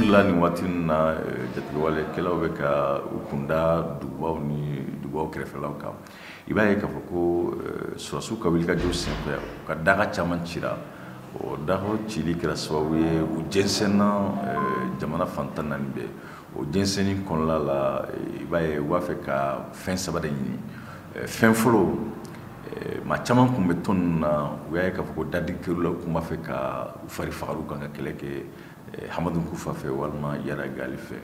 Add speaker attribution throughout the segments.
Speaker 1: alhamdulillah ni waati na jatigɛwale kɛlaw bɛ ka u kunda dugubaw ni dugubaw kɛrɛfɛlaw kan i b'a ye k'a fɔ ko sɔrɔsiw ka wulikajɔ senfɛ u ka daga caman cira o daga cili kɛra sababu ye u jɛnsɛnna jamana fantan naani bɛɛ o jɛnsɛnni kɔnɔna la i b'a ye u b'a fɛ ka fɛn saba de ɲini fɛn fɔlɔ maa caman kun bɛ tɔn ninnu na u y'a ye k'a fɔ ko dadikɛlaw la kun b'a fɛ ka u fari faga u kan ka kɛlɛ kɛ Hamadu Kufa fɛ walima Yara Gali fɛ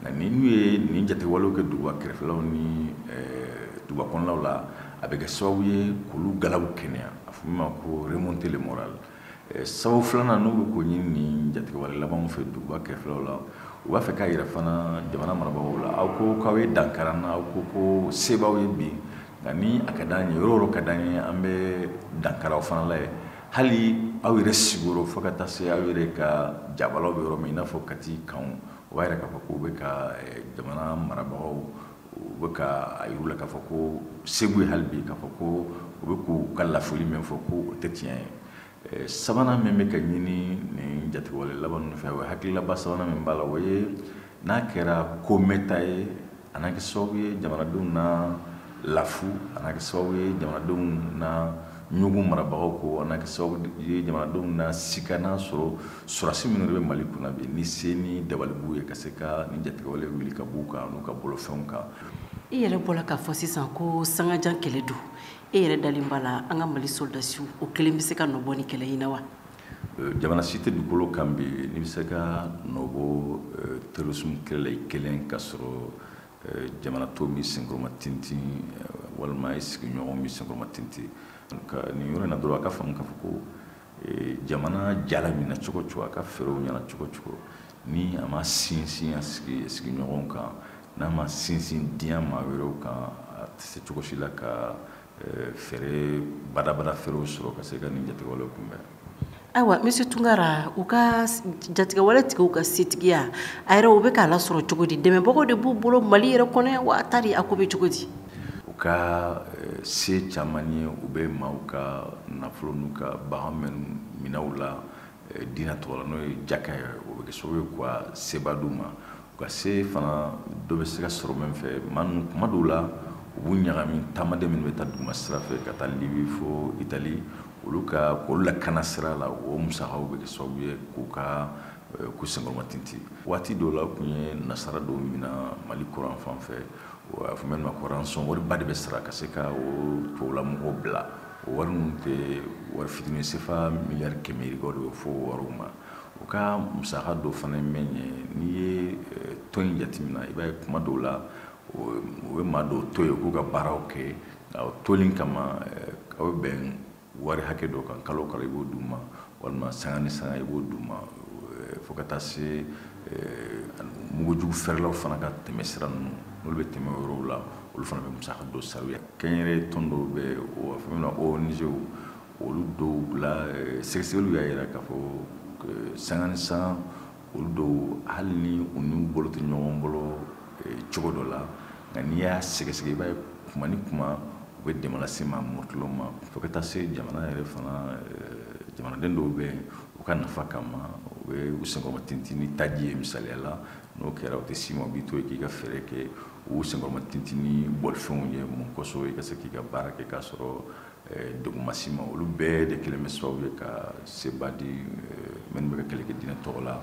Speaker 1: nka ni n'u ye nin jatigɛwalew kɛ duguba kɛrɛfɛlaw ni duguba kɔnɔnaw la a bɛ kɛ sababu ye k'olu galaw kɛnɛya a fɔ min ma ko remonter le moral sababu filanan n'u bɛ k'o ɲini nin jatigɛwale labanw fɛ duguba kɛrɛfɛlaw la u b'a fɛ k'a yira fana jamana marabagaw la aw ko k'aw ye dankara n na aw ko ko se b'aw ye bi nka ni a ka d'an ye yɔrɔ o yɔrɔ ka d'an ye an bɛ dankara aw fana la ye hali aw yɛrɛ sigiyɔrɔ fo ka taa se aw yɛrɛ ka jabalaw bɛ yɔrɔ min i n'a fɔ Kati kanw o b'a yira k'a fɔ k'u bɛ ka jamana marabagaw u bɛ ka a yir'u la k'a fɔ ko se b'u ye hali bi k'a fɔ ko u bɛ k'u ka lafuli min fɔ ko o tɛ tiɲɛ ye sabanan min bɛ ka ɲini nin jatigɛwale laban ninnu fɛ o ye hakililaba sabanan min b'a la o ye n'a kɛra ko mɛnta ye a n'a kɛ sababu ye jamanadenw na lafu a n'a kɛ sababu ye jamanadenw na ɲugun marabagaw ko a n'a kɛ sababu ye jamanadenw na sika n'a sɔrɔ sɔrɔdasi minnu de bɛ Mali kunna bi ni se ni dabali b'u ye ka se ka nin jatigɛwale wuli ka b'u kan n'u ka bolofɛnw kan.
Speaker 2: I yɛrɛ bɔra k'a fɔ sisan ko sangajan kɛlɛ don e yɛrɛ dalen b'a la an ka Mali soldasiw o kelen bɛ se ka nɔ bɔ ni kɛlɛ in na wa?
Speaker 1: Jamana si tɛ dugukolo kan bi n'i bɛ se ka nɔ bɔ terrorisme kɛlɛ la i kelen ka sɔrɔ jamana tɔw mi senkɔrɔma tintin walima i sigiɲɔgɔnw mi senkɔrɔma tintin nin yɔrɔ in na dɔrɔn a ka faamu k'a fɔ ko jamana jala minɛ cogo o cogo a ka fɛɛrɛw ɲɛna cogo o cogo ni a ma sinsin a sigiɲɔgɔnw kan n'a ma sinsin diɲɛ maa wɛrɛw kan a tɛ se cogo si la ka fɛɛrɛ badabada fɛɛrɛw sɔrɔ ka se ka nin jatigɛwale kunbɛn.
Speaker 2: Ayiwa monsieur Tunkara u ka jatigɛwale tigiw ka setigiya a yɛrɛ u bɛ k'a lasɔrɔ cogo di dɛmɛbagaw de b'u bolo Mali yɛrɛ kɔnɔ yan wa a tari a ko bɛ cogo di?
Speaker 1: U ka se caman ye u bɛ maaw ka nafolo n'u ka bagan minɛw la diinɛ tɔgɔ la n'o ye jaka ye o bɛ kɛ sababu ye k'u seba d'u ma u ka se fana dɔ bɛ se ka sɔrɔ min fɛ maa ninnu kuma dɔw la u b'u ɲagami taamaden minnu bɛ taa duguma sira fɛ ka taa Libi fo Itali olu k'olu lakana sira la o musakaw bɛ kɛ sababu ye k'u senkɔrɔma tintin waati dɔw la u tun ye nasara dɔw minɛ Mali kɔrɔn fan fɛ a fɔ min ma ko rançon wariba de bɛ sara ka se ka o tubabulamɔgɔw bila o wari ninnu tɛ wari fitinin CFA miliyari 100 yirigaw de bɛ fɔ o wariw ma u ka musaka dɔ fana ye min ye n'i ye tɔn in jateminɛ i b'a ye kuma dɔw la u bɛ maa dɔw to yen k'u ka baaraw kɛ o tolen kama aw bɛ bɛn wari hakɛ dɔ kan kalo o kalo i b'o d'u ma walima sanga ni sanga i b'o d'u ma fo ka taa se mugujugu fɛrɛlaw fana ka tɛmɛ sira ninnu n'olu bɛ tɛmɛ yɔrɔw la olu fana bɛ musaka dɔ sara u ye kɛnyɛrɛye tɔn dɔw bɛ o fɛn min na ONG olu dɔw la sɛgɛsɛgɛliw y'a jira k'a fɔ sanga ni sanga olu dɔw hali ni u n'u bolo tɛ ɲɔgɔn bolo cogo dɔ la nka n'i y'a sɛgɛsɛgɛ i b'a ye kuma ni kuma u bɛ dɛmɛ lase maa mɔtilaw ma fo ka taa se jamana yɛrɛ fana jamanaden dɔw bɛ u ka nafa kama u bɛ u senkɔrɔma tintin ni taji ye misaliya la n'o kɛra o tɛ s'i ma u b'i to yen k'i ka fɛɛrɛ kɛ u senkɔrɔma tintin ni bolifɛnw ye mun kosɔn i ka se k'i ka baara kɛ k'a sɔrɔ degun ma s'i ma olu bɛɛ de kelen bɛ sababu ye ka seba di minnu bɛ ka kɛlɛ kɛ diinɛ tɔgɔ la